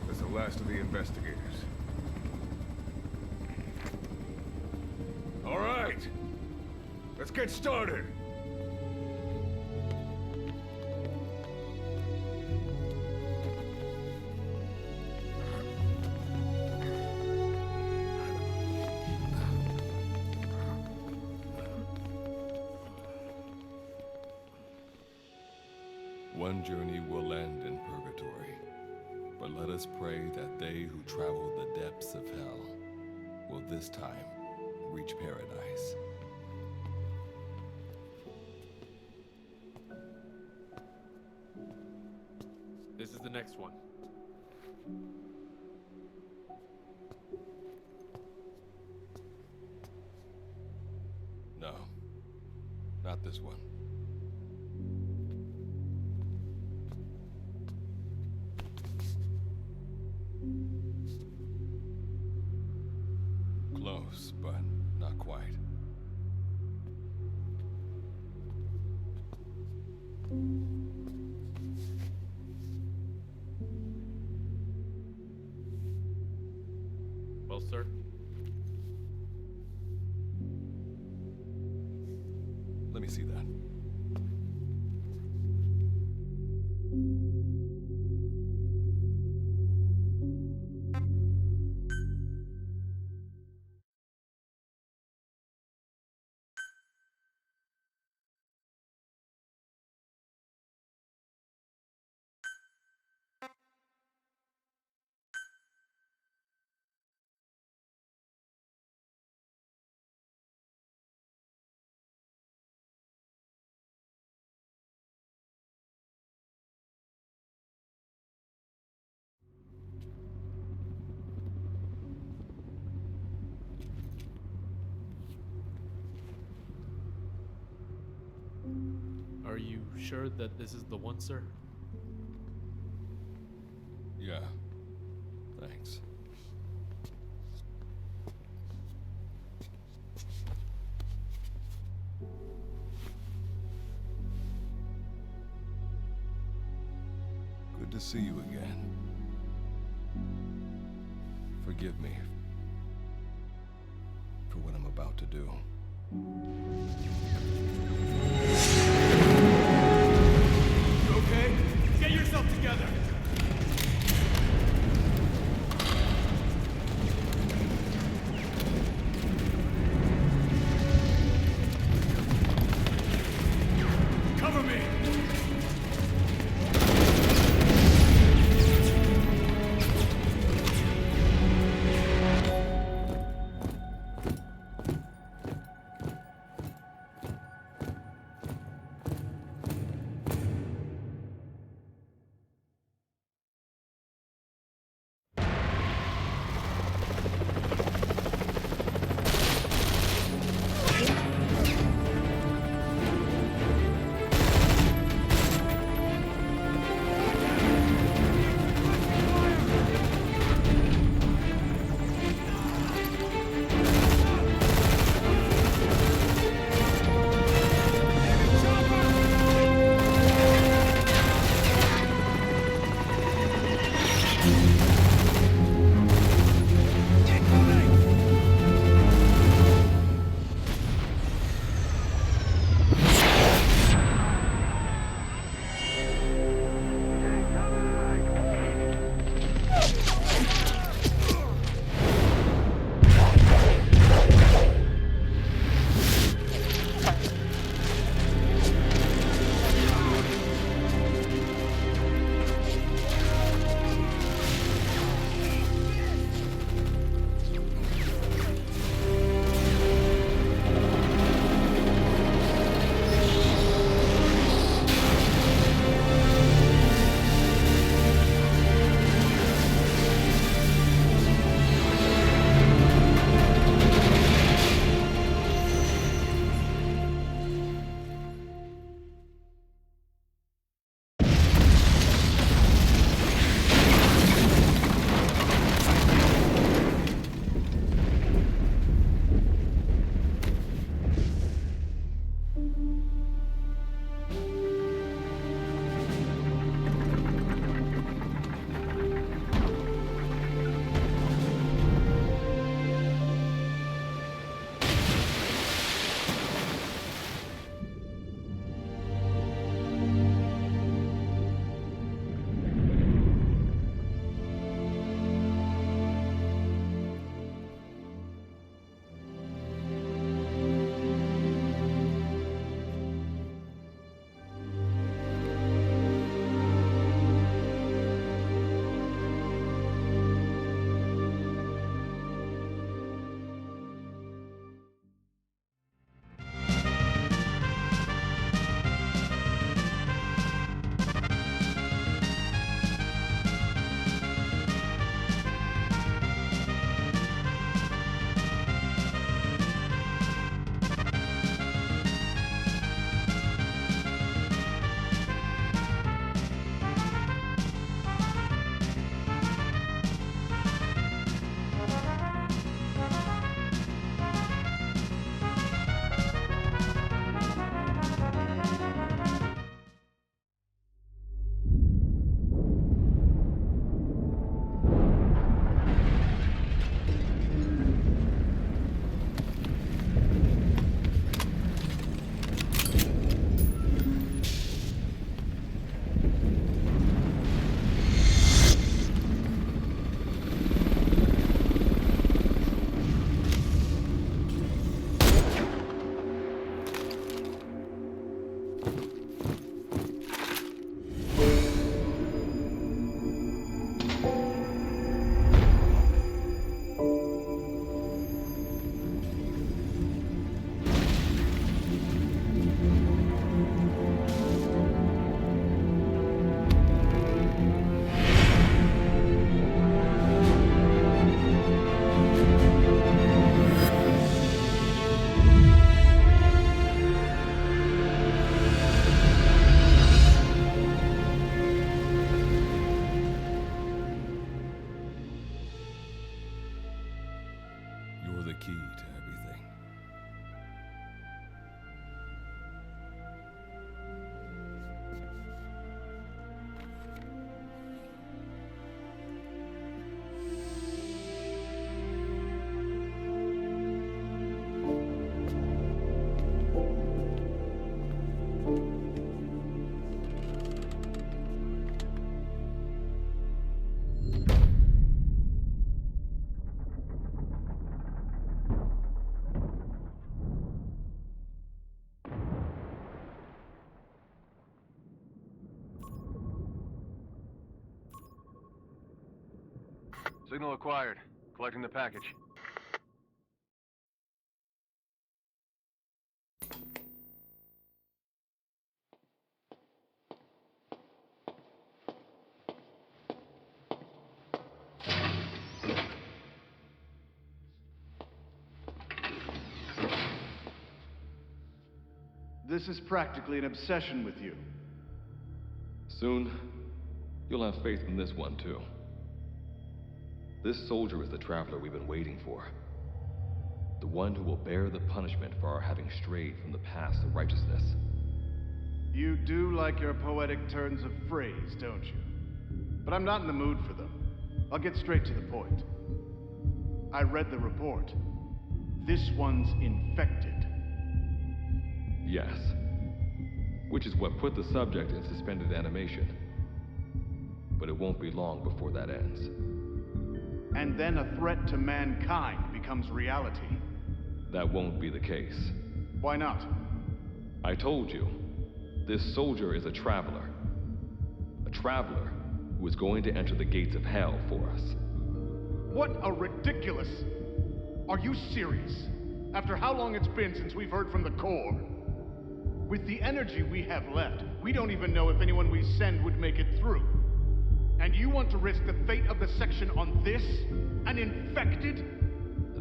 That's the last of the investigators. All right, let's get started. One journey will end in purgatory, but let us pray that they who travel the depths of hell will this time reach paradise. This is the next one. No, not this one. Close, but not quite. Well, sir? Let me see that. Are you sure that this is the one, sir? Yeah. Thanks. Good to see you again. Forgive me for what I'm about to do. You okay? Get yourself together! Cover me! the key to everything. Signal acquired. Collecting the package. This is practically an obsession with you. Soon, you'll have faith in this one, too. This soldier is the traveler we've been waiting for. The one who will bear the punishment for our having strayed from the paths of righteousness. You do like your poetic turns of phrase, don't you? But I'm not in the mood for them. I'll get straight to the point. I read the report. This one's infected. Yes. Which is what put the subject in suspended animation. But it won't be long before that ends. And then a threat to mankind becomes reality. That won't be the case. Why not? I told you, this soldier is a traveler. A traveler who is going to enter the gates of hell for us. What a ridiculous... Are you serious? After how long it's been since we've heard from the Corps? With the energy we have left, we don't even know if anyone we send would make it through. And you want to risk the fate of the section on this? An infected?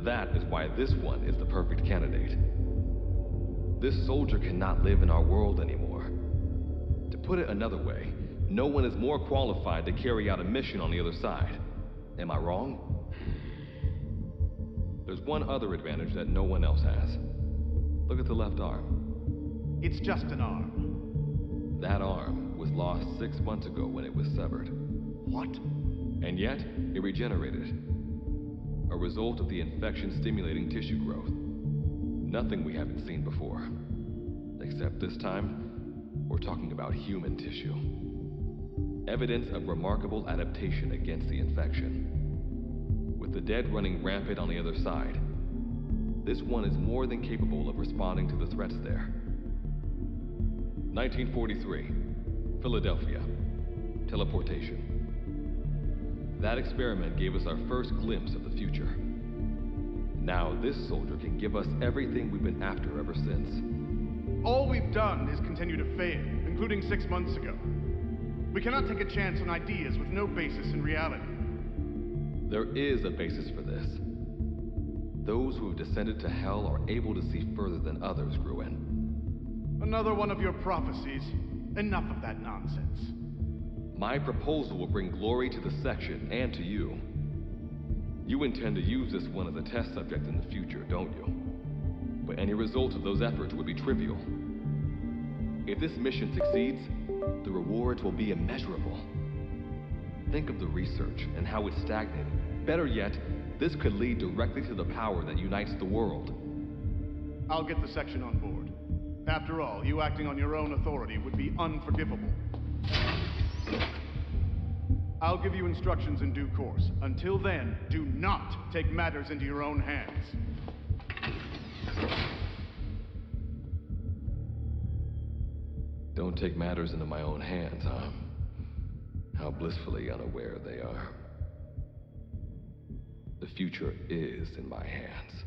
That is why this one is the perfect candidate. This soldier cannot live in our world anymore. To put it another way, no one is more qualified to carry out a mission on the other side. Am I wrong? There's one other advantage that no one else has. Look at the left arm. It's just an arm. That arm was lost 6 months ago when it was severed. What? And yet, it regenerated. A result of the infection-stimulating tissue growth. Nothing we haven't seen before. Except this time, we're talking about human tissue. Evidence of remarkable adaptation against the infection. With the dead running rampant on the other side, this one is more than capable of responding to the threats there. 1943, Philadelphia. Teleportation. That experiment gave us our first glimpse of the future. Now this soldier can give us everything we've been after ever since. All we've done is continue to fail, including 6 months ago. We cannot take a chance on ideas with no basis in reality. There is a basis for this. Those who have descended to hell are able to see further than others, Gruen. Another one of your prophecies. Enough of that nonsense. My proposal will bring glory to the section and to you. You intend to use this one as a test subject in the future, don't you? But any result of those efforts would be trivial. If this mission succeeds, the rewards will be immeasurable. Think of the research and how it's stagnated. Better yet, this could lead directly to the power that unites the world. I'll get the section on board. After all, you acting on your own authority would be unforgivable. I'll give you instructions in due course. Until then, do not take matters into your own hands. Don't take matters into my own hands, huh? How blissfully unaware they are. The future is in my hands.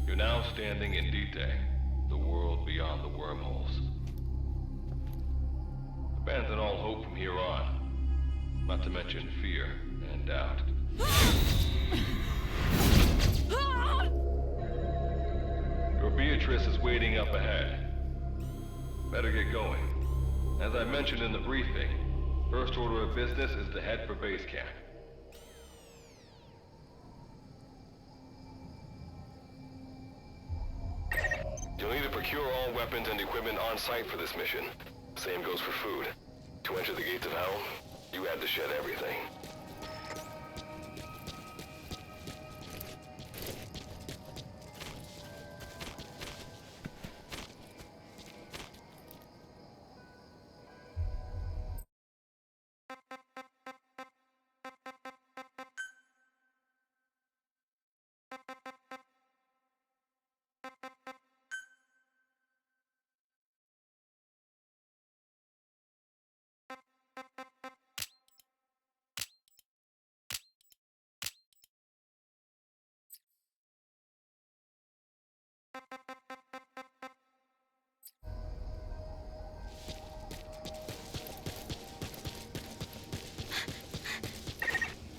You're now standing in Dite, the world beyond the wormholes. Abandon all hope from here on, not to mention fear and doubt. Your Beatrice is waiting up ahead. Better get going. As I mentioned in the briefing, first order of business is to head for base camp. You'll need to procure all weapons and equipment on site for this mission. Same goes for food. To enter the gates of hell, you had to shed everything.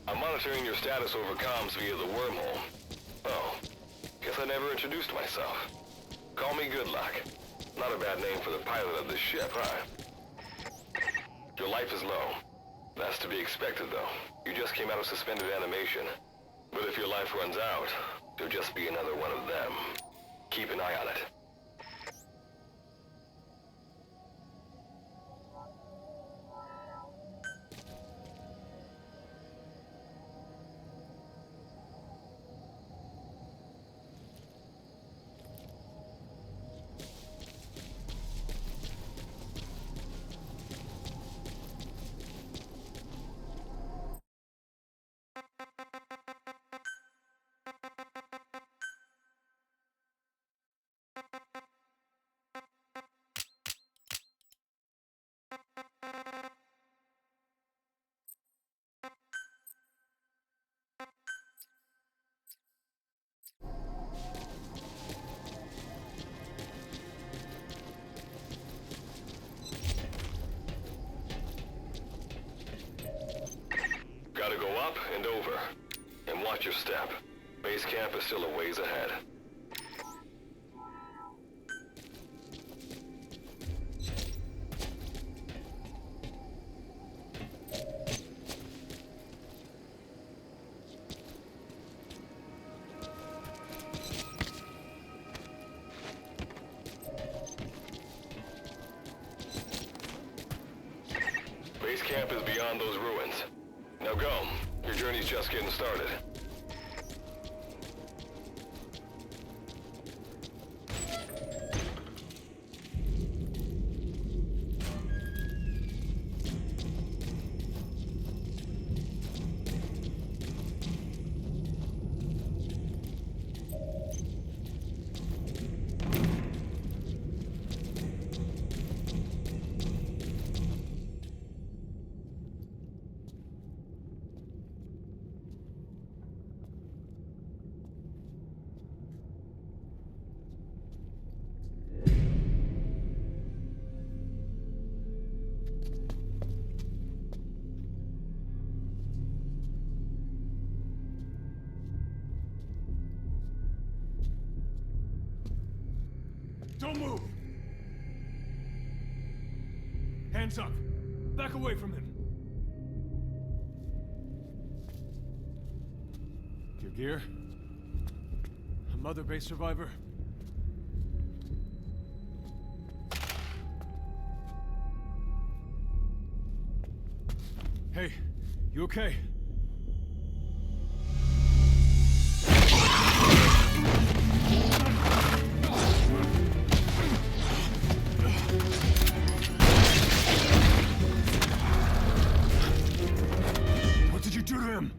I'm monitoring your status over comms via the wormhole. Oh, guess I never introduced myself. Call me Goodluck. Not a bad name for the pilot of this ship, huh? Your life is low. That's to be expected, though. You just came out of suspended animation. But if your life runs out, you'll just be another one of them. Keep an eye on it. Gotta go up and over. And watch your step. Base camp is still a ways ahead. Base camp is beyond those ruins. Now go. Your journey's just getting started. Don't move! Hands up! Back away from him! Your gear? A Mother Base survivor? Hey, you okay? What did you do to him?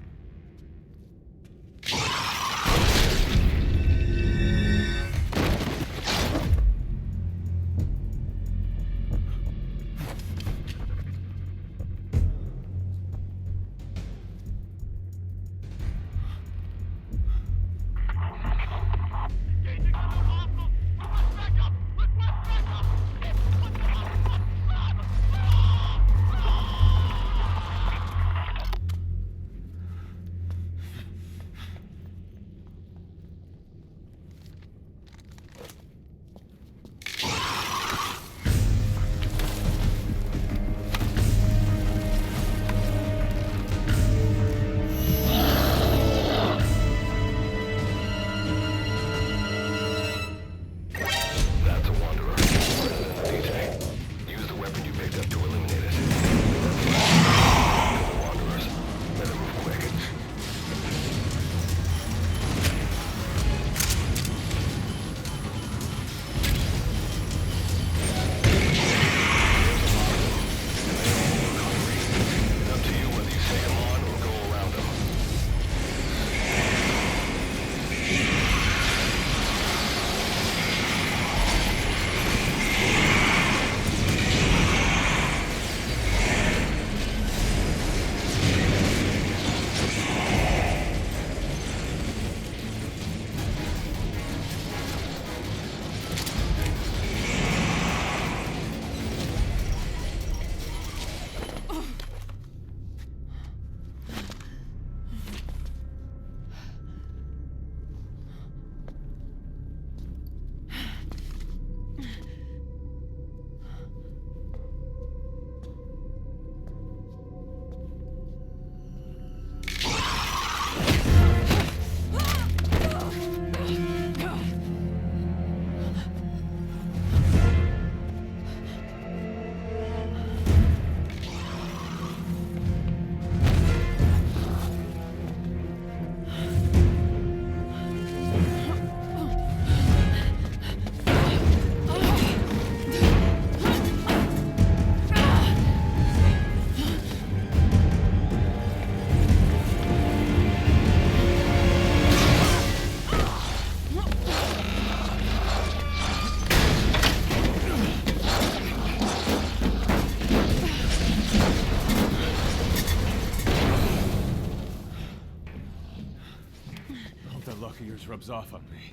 rubs off on me.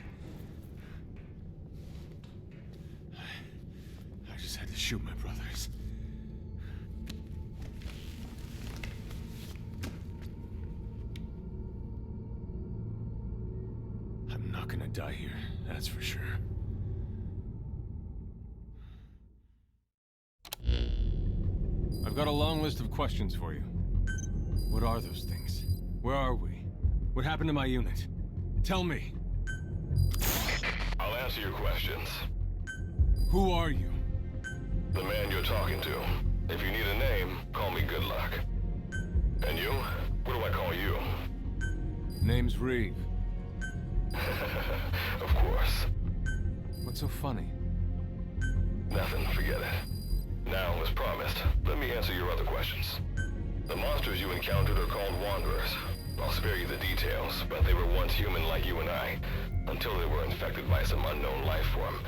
I just had to shoot my brothers. I'm not gonna die here, that's for sure. I've got a long list of questions for you. What are those things? Where are we? What happened to my unit? Tell me. I'll answer your questions. Who are you? The man you're talking to. If you need a name, call me Good Luck. And you? What do I call you? Name's Reeve. Of course. What's so funny? Nothing, forget it. Now, as promised, let me answer your other questions. The monsters you encountered are called Wanderers. I'll spare you the details, but they were once human like you and I, until they were infected by some unknown life form,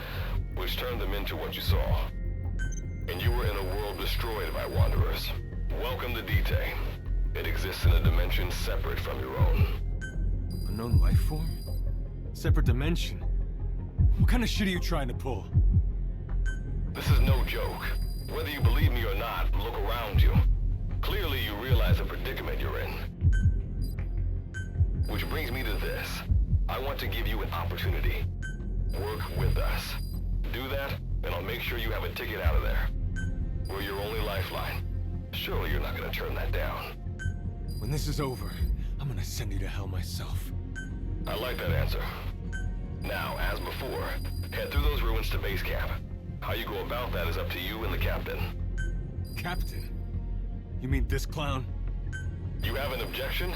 which turned them into what you saw. And you were in a world destroyed by Wanderers. Welcome to D-Day. It exists in a dimension separate from your own. Unknown life form? Separate dimension? What kind of shit are you trying to pull? This is no joke. Whether you believe me or not, look around you. Clearly you realize the predicament you're in. Which brings me to this. I want to give you an opportunity. Work with us. Do that, and I'll make sure you have a ticket out of there. We're your only lifeline. Surely you're not gonna turn that down. When this is over, I'm gonna send you to hell myself. I like that answer. Now, as before, head through those ruins to base camp. How you go about that is up to you and the captain. Captain? You mean this clown? You have an objection?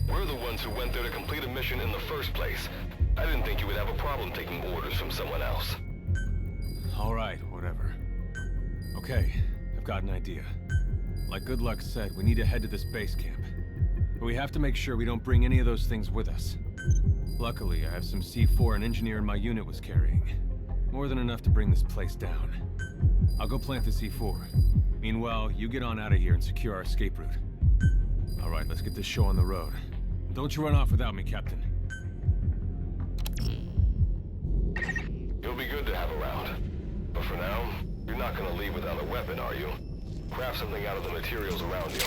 We're the ones who went there to complete a mission in the first place. I didn't think you would have a problem taking orders from someone else. All right, whatever. Okay, I've got an idea. Like Good Luck said, we need to head to this base camp. But we have to make sure we don't bring any of those things with us. Luckily, I have some C4 an engineer in my unit was carrying. More than enough to bring this place down. I'll go plant the C4. Meanwhile, you get on out of here and secure our escape route. All right, let's get this show on the road. Don't you run off without me, Captain. You'll be good to have around. But for now, you're not gonna leave without a weapon, are you? Craft something out of the materials around you.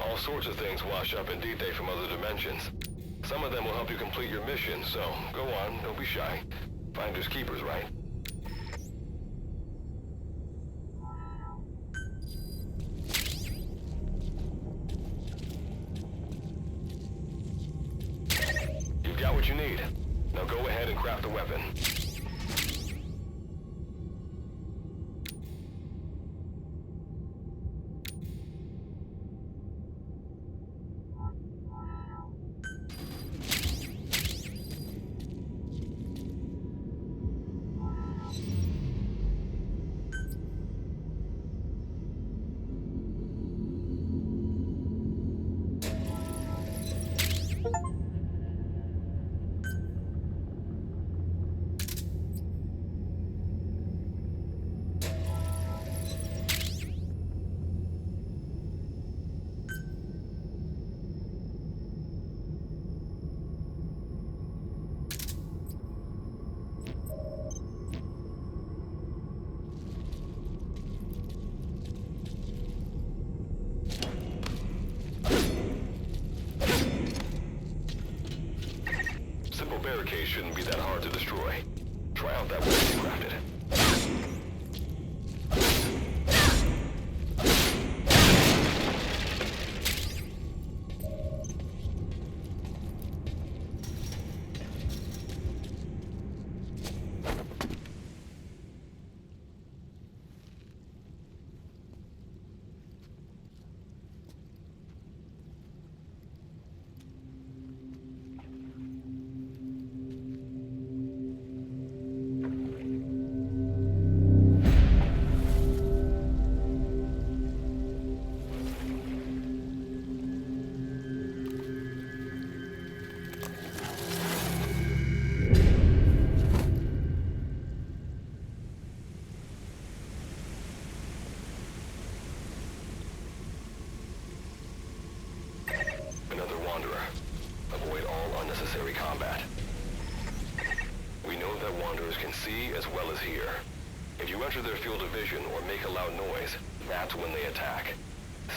All sorts of things wash up in D-Day from other dimensions. Some of them will help you complete your mission, so go on, don't be shy. Finders keepers, right? You've got what you need. Now go ahead and craft a weapon. Simple barricade shouldn't be that hard to destroy. Try out that weapon you crafted. monsters can see as well as hear. If you enter their field of vision or make a loud noise, that's when they attack.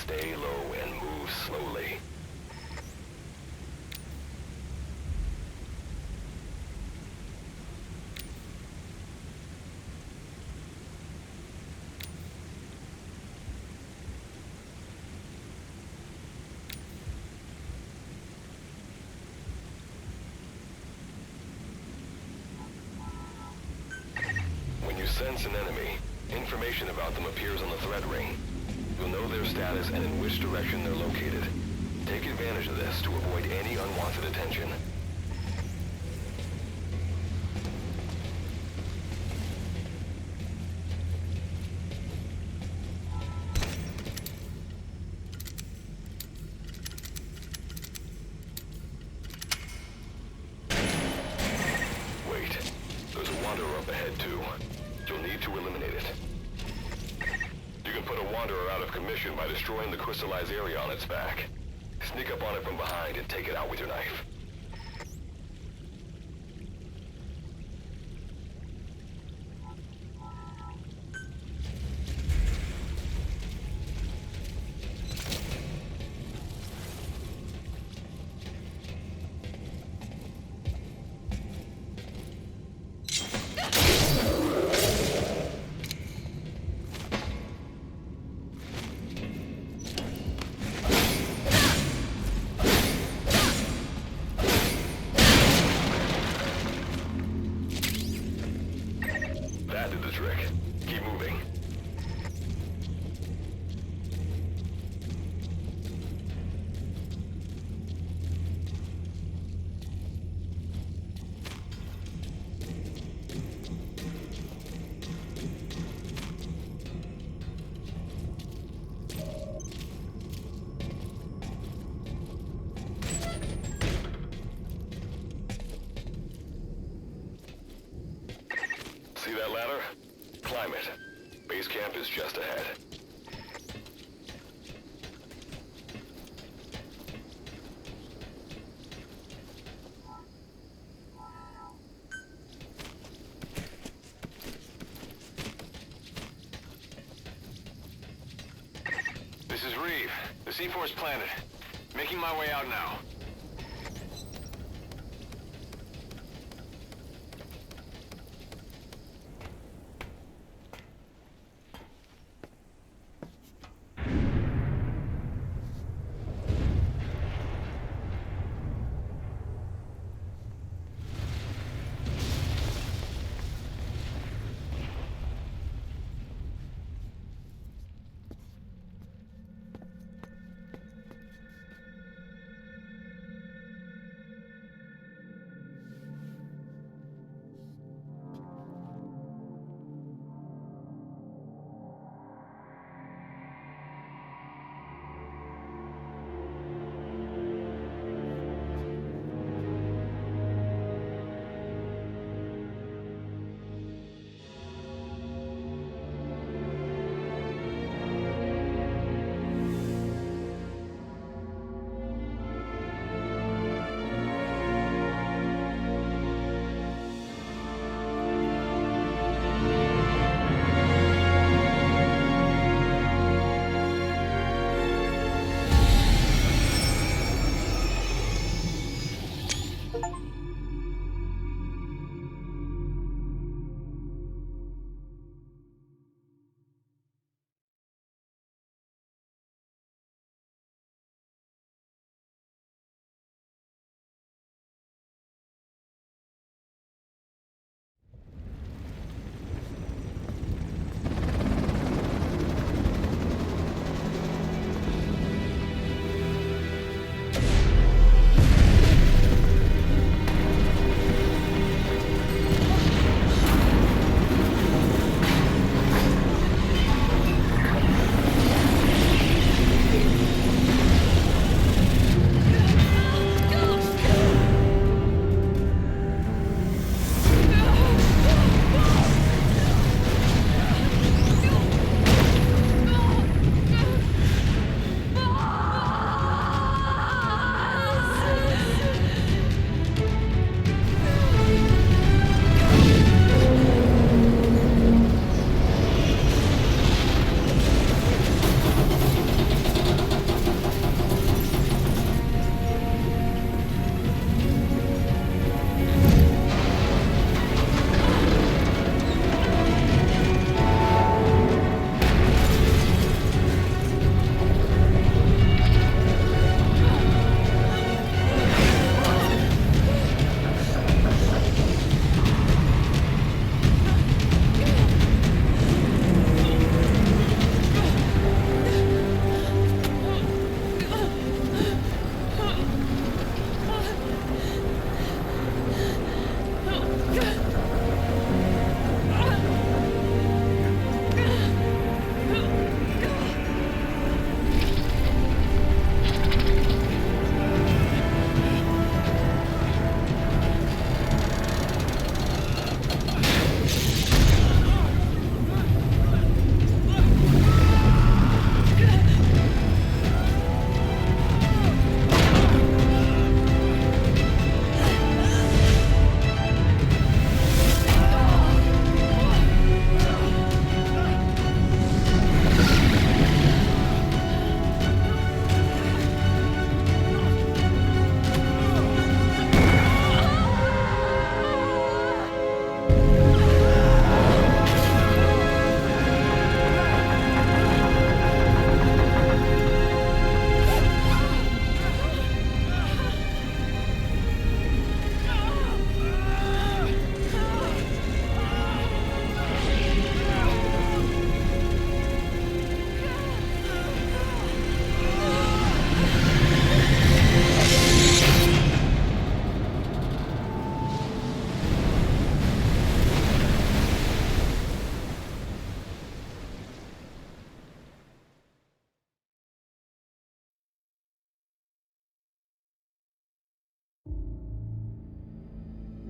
Stay low and move slowly. When you sense an enemy, information about them appears on the threat ring. You'll know their status and in which direction they're located. Take advantage of this to avoid any unwanted attention. Wait, there's a wanderer up ahead too. You'll need to eliminate it. You can put a wanderer out of commission by destroying the crystallized area on its back. Sneak up on it from behind and take it out with your knife. That did the trick. Keep moving. See that ladder? Climb it. Base camp is just ahead. This is Reeve, the C-Force planet. Making my way out now.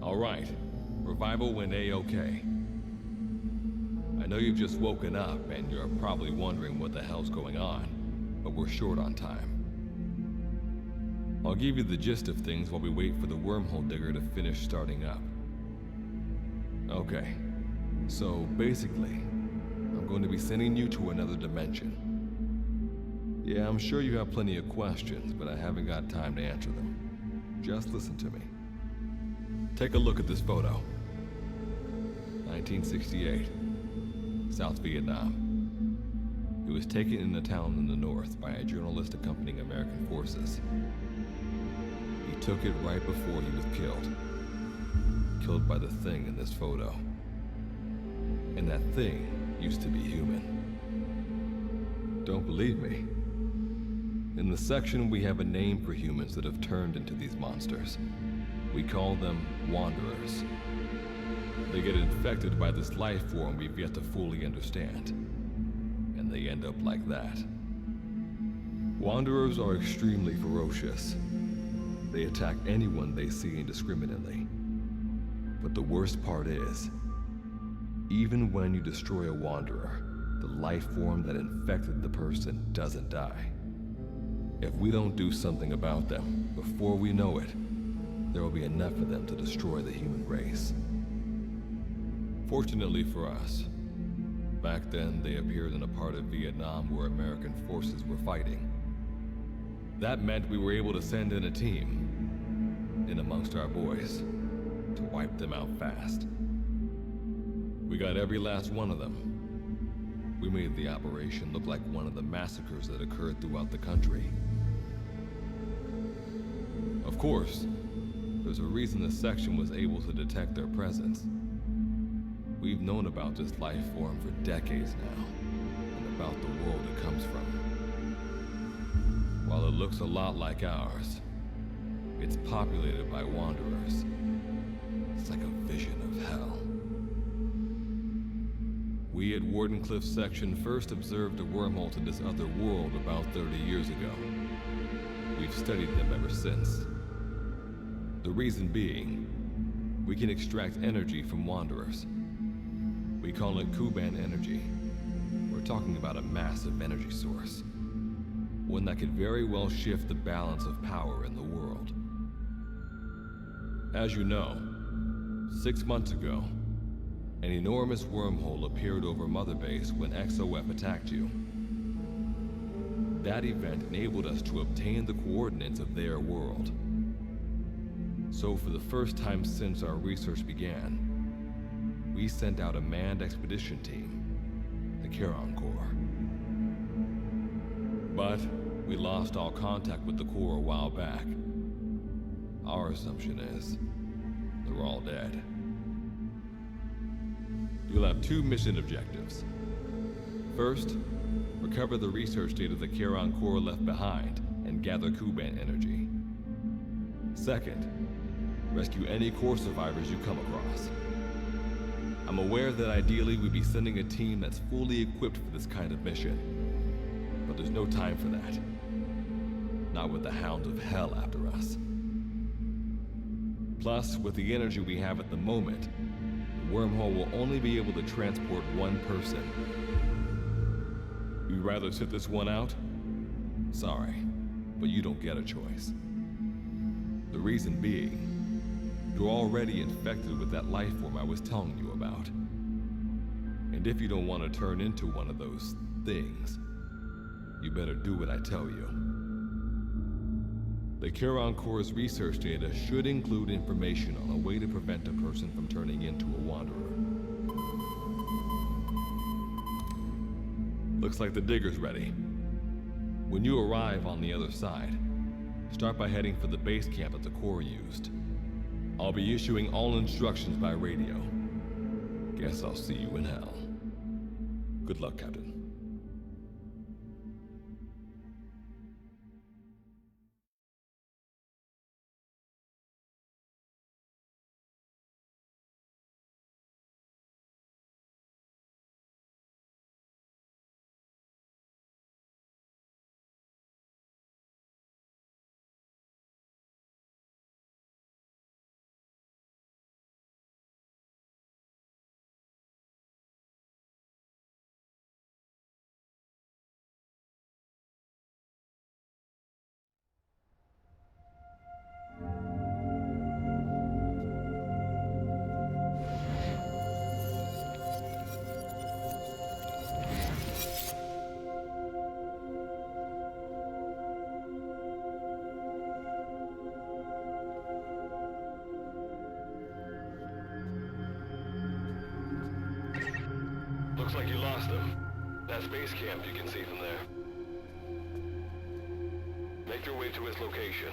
All right. Revival went A-okay. I know you've just woken up and you're probably wondering what the hell's going on, but we're short on time. I'll give you the gist of things while we wait for the wormhole digger to finish starting up. Okay, so basically, I'm going to be sending you to another dimension. Yeah, I'm sure you have plenty of questions, but I haven't got time to answer them. Just listen to me. Take a look at this photo. 1968, South Vietnam. It was taken in a town in the north by a journalist accompanying American forces. He took it right before he was killed. Killed by the thing in this photo. And that thing used to be human. Don't believe me? In the section, we have a name for humans that have turned into these monsters. We call them Wanderers. They get infected by this life form we've yet to fully understand. And they end up like that. Wanderers are extremely ferocious. They attack anyone they see indiscriminately. But the worst part is, even when you destroy a Wanderer, the life form that infected the person doesn't die. If we don't do something about them, before we know it, there will be enough of them to destroy the human race. Fortunately for us, back then they appeared in a part of Vietnam where American forces were fighting. That meant we were able to send in a team, in amongst our boys, to wipe them out fast. We got every last one of them. We made the operation look like one of the massacres that occurred throughout the country. Of course, there's a reason the section was able to detect their presence. We've known about this life form for decades now, and about the world it comes from. While it looks a lot like ours, it's populated by Wanderers. It's like a vision of hell. We at Wardenclyffe section first observed a wormhole to this other world about 30 years ago. We've studied them ever since. The reason being, we can extract energy from Wanderers. We call it Kuban energy. We're talking about a massive energy source. One that could very well shift the balance of power in the world. As you know, 6 months ago, an enormous wormhole appeared over Mother Base when XOF attacked you. That event enabled us to obtain the coordinates of their world. So for the first time since our research began, we sent out a manned expedition team, the Charon Corps. But we lost all contact with the Corps a while back. Our assumption is they're all dead. You'll have 2 mission objectives. First, recover the research data the Charon Corps left behind and gather Kuban energy. Second, rescue any Corps survivors you come across. I'm aware that ideally we'd be sending a team that's fully equipped for this kind of mission, but there's no time for that. Not with the Hounds of Hell after us. Plus, with the energy we have at the moment, the wormhole will only be able to transport one person. You'd rather sit this one out? Sorry, but you don't get a choice. The reason being, you're already infected with that life form I was telling you about. And if you don't want to turn into one of those things, you better do what I tell you. The Charon Corps' research data should include information on a way to prevent a person from turning into a Wanderer. Looks like the digger's ready. When you arrive on the other side, start by heading for the base camp that the Corps used. I'll be issuing all instructions by radio. Guess I'll see you in hell. Good luck, Captain. Looks like you lost them. That space camp you can see from there. Make your way to its location.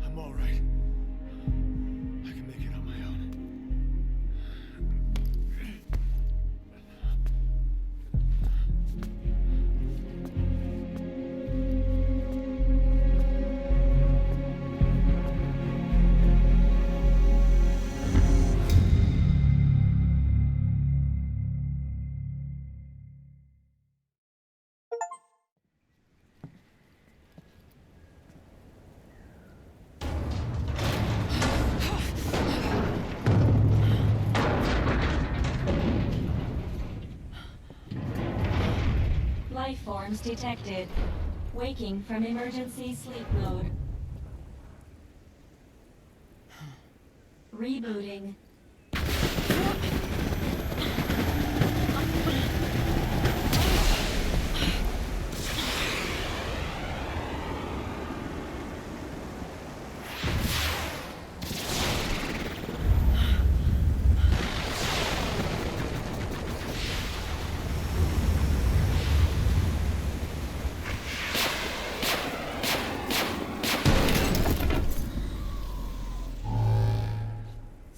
I'm all right. I can make it on my own. Life forms detected. Waking from emergency sleep mode. Rebooting.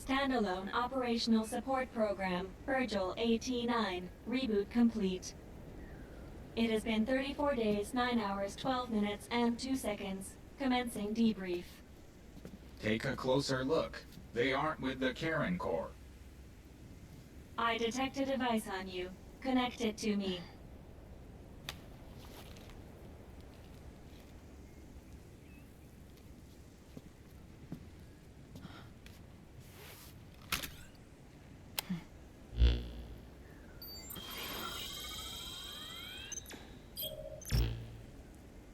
Standalone Operational Support Program, Virgil AT-9, reboot complete. It has been 34 days, 9 hours, 12 minutes, and 2 seconds. Commencing debrief. Take a closer look. They aren't with the Karen Corps. I detect a device on you. Connect it to me.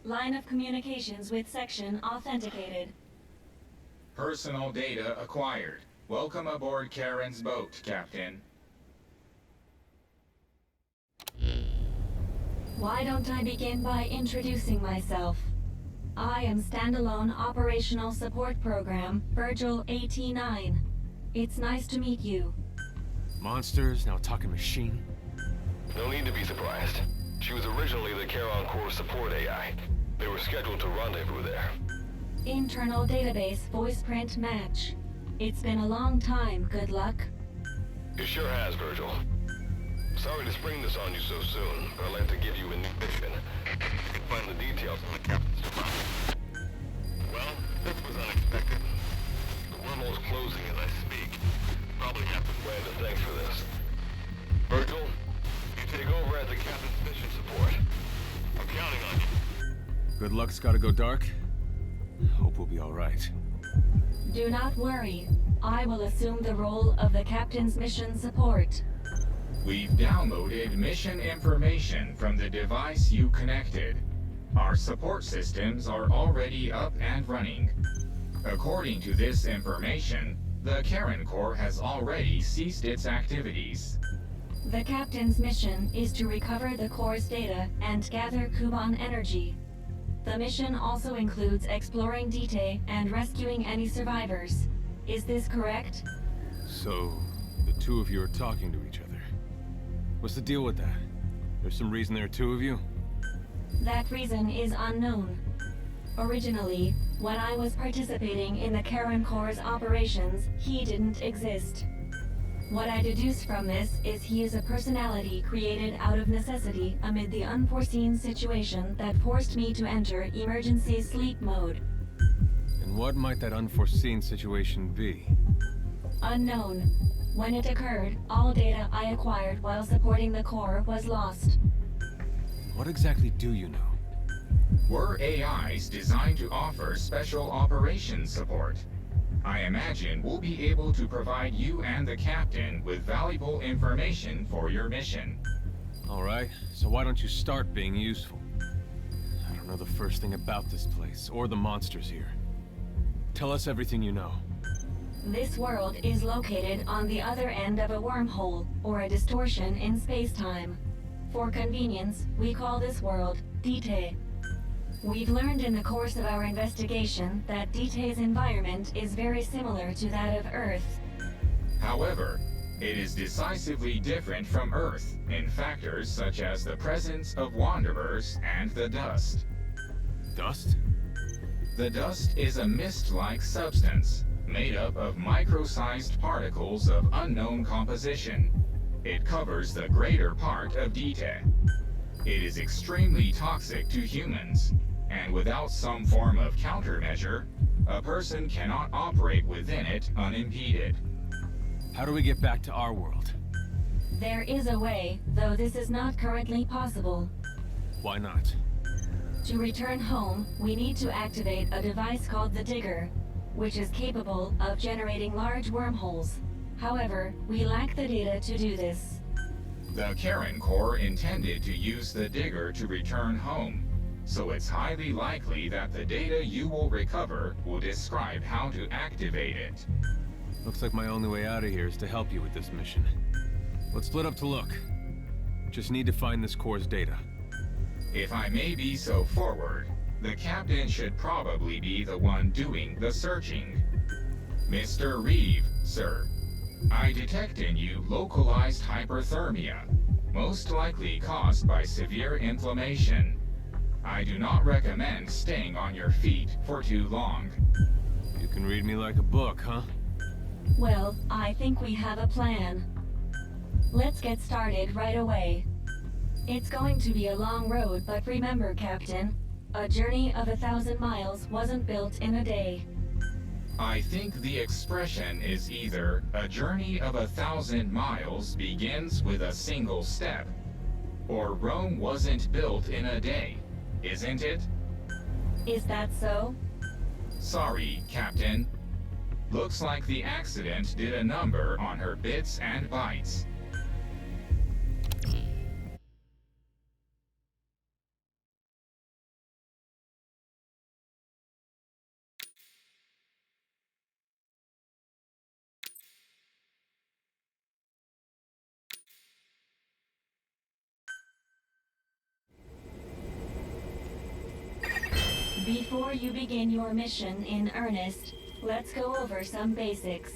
Line of communications with section authenticated. Personal data acquired. Welcome aboard Karen's boat, Captain. Why don't I begin by introducing myself? I am Standalone Operational Support Program, Virgil AT-9. It's nice to meet you. Monsters, now talking machine. No need to be surprised. She was originally the Charon Corps support AI. They were scheduled to rendezvous there. Internal database voice print match. It's been a long time, good luck. It sure has, Virgil. Sorry to spring this on you so soon, but I'd like to give you a new mission. You can find the details on the captain's device. Well, this was unexpected. The wormhole's closing as I speak. Probably have to plan to thanks for this. Virgil, you take over as the captain's mission support. I'm counting on you. Good luck's gotta go dark. Hope we'll be all right. Do not worry. I will assume the role of the captain's mission support. We've downloaded mission information from the device you connected. Our support systems are already up and running. According to this information, the Karen Corps has already ceased its activities. The captain's mission is to recover the Corps' data and gather Kuban energy. The mission also includes exploring Dite and rescuing any survivors. Is this correct? So, the two of you are talking to each other. What's the deal with that? There's some reason there are two of you? That reason is unknown. Originally, when I was participating in the Karen Corps' operations, he didn't exist. What I deduce from this is he is a personality created out of necessity amid the unforeseen situation that forced me to enter emergency sleep mode. And what might that unforeseen situation be? Unknown. When it occurred, all data I acquired while supporting the Corps was lost. What exactly do you know? We're AIs designed to offer special operations support. I imagine we'll be able to provide you and the captain with valuable information for your mission. Alright, so why don't you start being useful? I don't know the first thing about this place, or the monsters here. Tell us everything you know. This world is located on the other end of a wormhole, or a distortion in space-time. For convenience, we call this world Dite. We've learned in the course of our investigation that Dite's environment is very similar to that of Earth. However, it is decisively different from Earth in factors such as the presence of Wanderers and the dust. Dust? The dust is a mist-like substance made up of micro-sized particles of unknown composition. It covers the greater part of Dite. It is extremely toxic to humans, and without some form of countermeasure, a person cannot operate within it unimpeded. How do we get back to our world? There is a way, though this is not currently possible. Why not? To return home, we need to activate a device called the Digger, which is capable of generating large wormholes. However, we lack the data to do this. The Karen Corps intended to use the Digger to return home, so it's highly likely that the data you will recover will describe how to activate it. Looks like my only way out of here is to help you with this mission. Let's split up to look. Just need to find this Corps' data. If I may be so forward, the captain should probably be the one doing the searching. Mr. Reeve, sir, I detect in you localized hyperthermia, most likely caused by severe inflammation. I do not recommend staying on your feet for too long. You can read me like a book, huh? Well, I think we have a plan. Let's get started right away. It's going to be a long road, but remember, Captain, a journey of 1,000 miles wasn't built in a day. I think the expression is either a journey of 1,000 miles begins with a single step, or Rome wasn't built in a day, isn't it? Is that so? Sorry, Captain. Looks like the accident did a number on her bits and bytes. Before you begin your mission in earnest, let's go over some basics.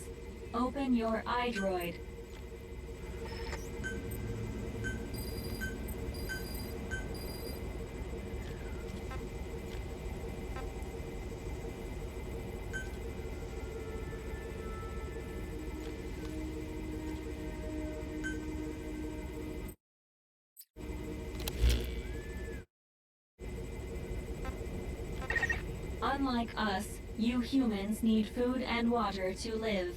Open your iDroid. Unlike us, you humans need food and water to live.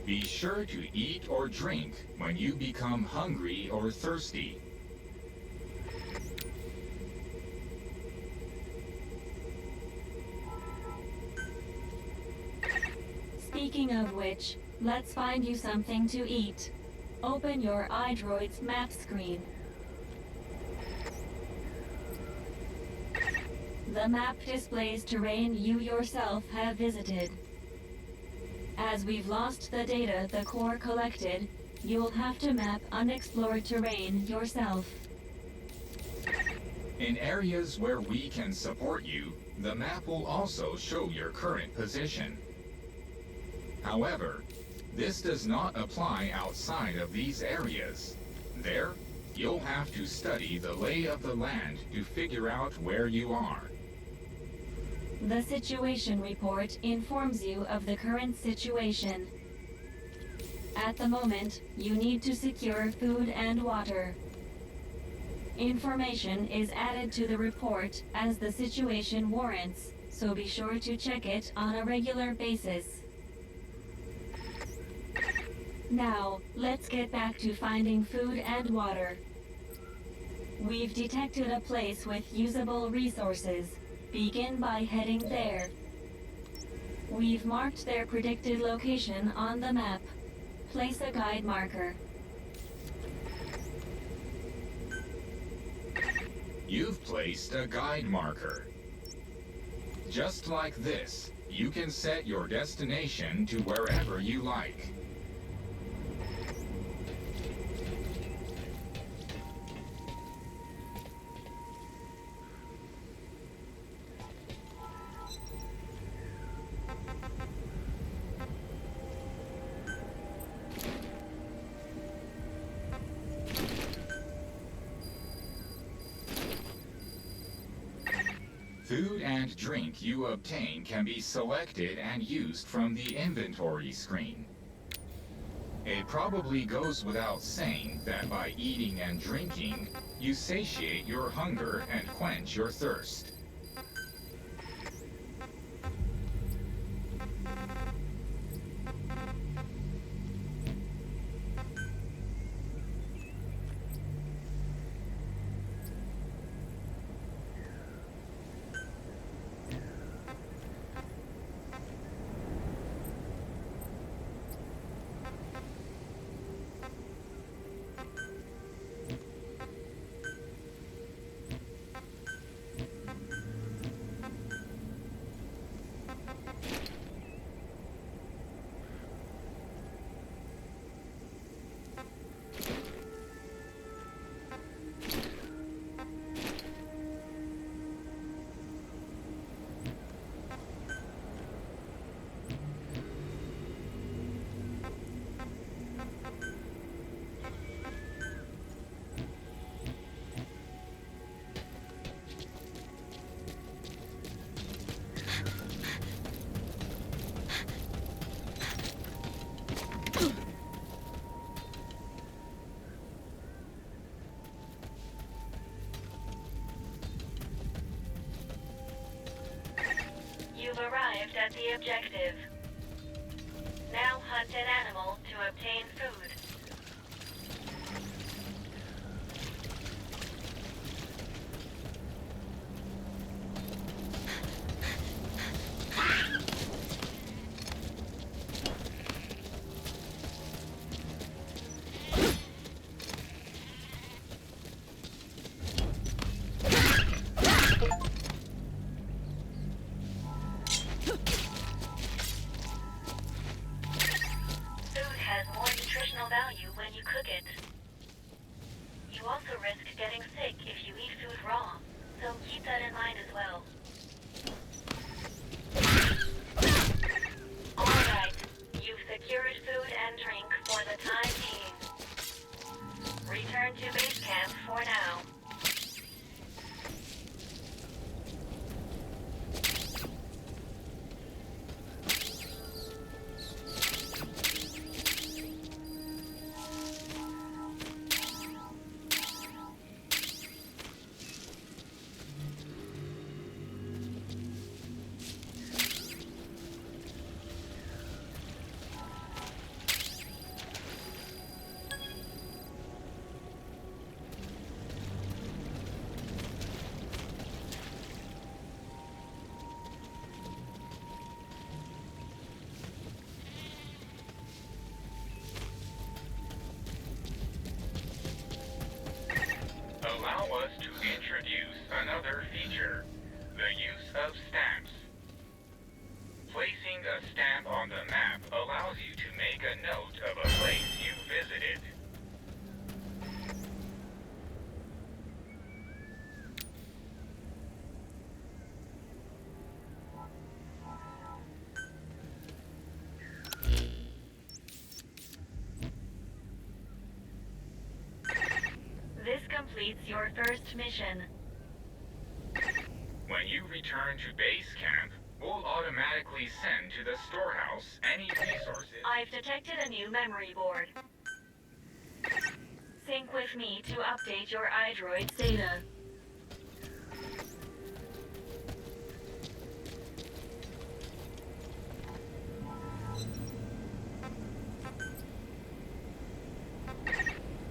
Be sure to eat or drink when you become hungry or thirsty. Speaking of which, let's find you something to eat. Open your iDroid's map screen. The map displays terrain you yourself have visited. As we've lost the data the Corps collected, you'll have to map unexplored terrain yourself. In areas where we can support you, the map will also show your current position. However, this does not apply outside of these areas. There, you'll have to study the lay of the land to figure out where you are. The situation report informs you of the current situation. At the moment, you need to secure food and water. Information is added to the report as the situation warrants, so be sure to check it on a regular basis. Now, let's get back to finding food and water. We've detected a place with usable resources. Begin by heading there. We've marked their predicted location on the map. Place a guide marker. You've placed a guide marker. Just like this, you can set your destination to wherever you like. Food and drink you obtain can be selected and used from the inventory screen. It probably goes without saying that by eating and drinking, you satiate your hunger and quench your thirst. You've arrived at the objective. Now hunt an animal to obtain food. Value when you cook it. You also risk getting sick if you eat food raw, so keep that in mind as well. Alright, you've secured food and drink for the time being. Return to base camp for now. Allow us to introduce another feature, the use of stamps. Placing a stamp on the map allows you to make a note of a place you visited. This completes your first mission. When you return to base camp, we'll automatically send to the storehouse any resources. I've detected a new memory board. Sync with me to update your iDroid's data.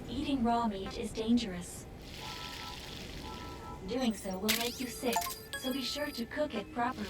Eating raw meat is dangerous. Doing so will make you sick, so be sure to cook it properly.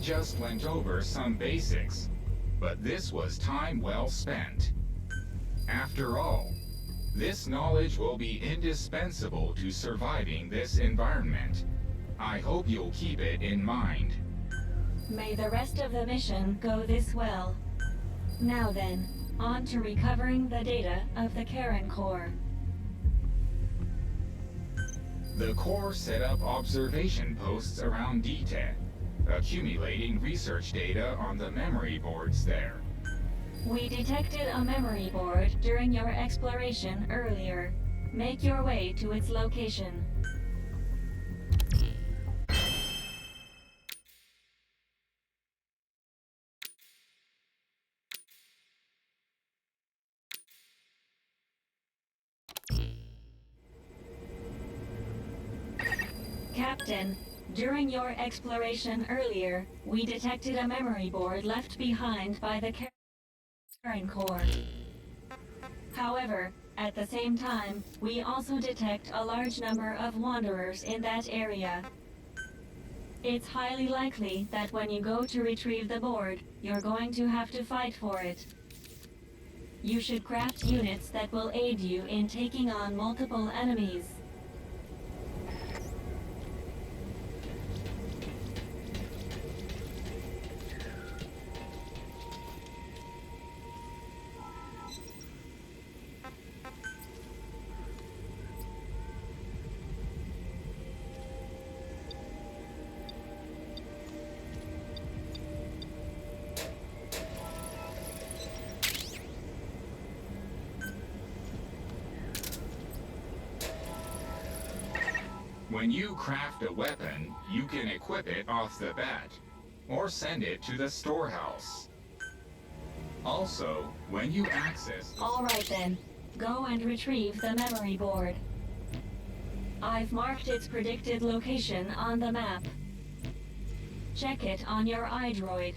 just went over some basics, but this was time well spent. After all, this knowledge will be indispensable to surviving this environment. I hope you'll keep it in mind. May the rest of the mission go this well. Now then, on to recovering the data of the Karen Core. The Core set up observation posts around DTED, accumulating research data on the memory boards there. We detected a memory board during your exploration earlier. Make your way to its location. Captain, during your exploration earlier, we detected a memory board left behind by the Karen Core. However, at the same time, we also detect a large number of Wanderers in that area. It's highly likely that when you go to retrieve the board, you're going to have to fight for it. You should craft units that will aid you in taking on multiple enemies. When you craft a weapon, you can equip it off the bat, or send it to the storehouse. Also, when you access... All right then, go and retrieve the memory board. I've marked its predicted location on the map. Check it on your iDroid.